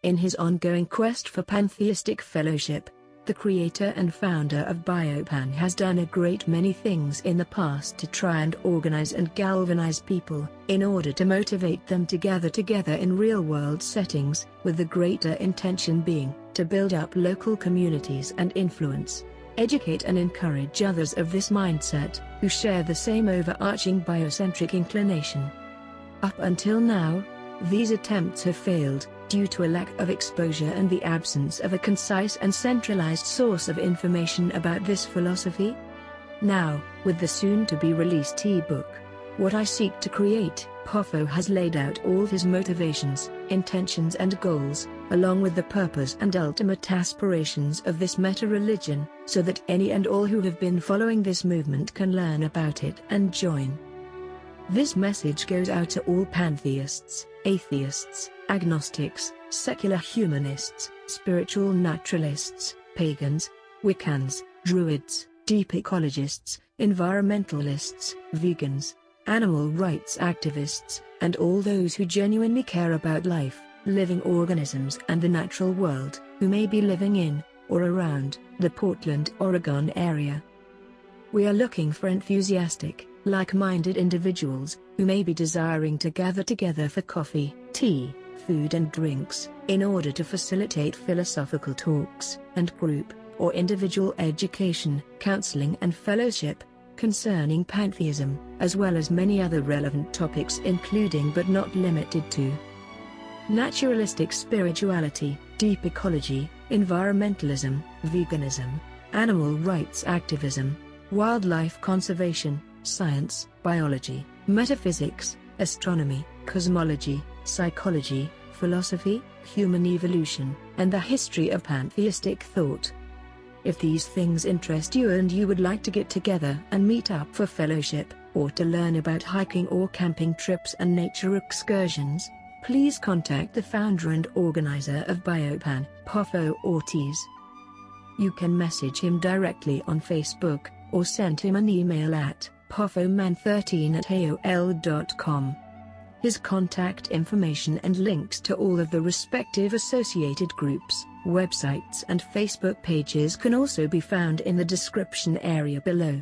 In his ongoing quest for pantheistic fellowship, the creator and founder of Biopan has done a great many things in the past to try and organize and galvanize people, in order to motivate them to gather together in real-world settings, with the greater intention being, to build up local communities and influence, educate and encourage others of this mindset, who share the same overarching biocentric inclination. Up until now, these attempts have failed, due to a lack of exposure and the absence of a concise and centralized source of information about this philosophy. Now, with the soon-to-be-released e-book, What I Seek to Create, Poffo has laid out all his motivations, intentions and goals, along with the purpose and ultimate aspirations of this meta-religion, so that any and all who have been following this movement can learn about it and join. This message goes out to all pantheists, atheists, agnostics, secular humanists, spiritual naturalists, pagans, Wiccans, druids, deep ecologists, environmentalists, vegans, animal rights activists, and all those who genuinely care about life, living organisms and the natural world, who may be living in, or around, the Portland, Oregon area. We are looking for enthusiastic, like-minded individuals, who may be desiring to gather together for coffee, tea, food and drinks, in order to facilitate philosophical talks, and group, or individual education, counseling and fellowship, concerning pantheism, as well as many other relevant topics including but not limited to naturalistic spirituality, deep ecology, environmentalism, veganism, animal rights activism, wildlife conservation, science, biology, metaphysics, astronomy, cosmology, psychology, philosophy, human evolution, and the history of pantheistic thought. If these things interest you and you would like to get together and meet up for fellowship, or to learn about hiking or camping trips and nature excursions, please contact the founder and organizer of Biopan, Poffo Ortiz. You can message him directly on Facebook, or send him an email at poffoman13@aol.com. His contact information and links to all of the respective associated groups, websites and Facebook pages can also be found in the description area below.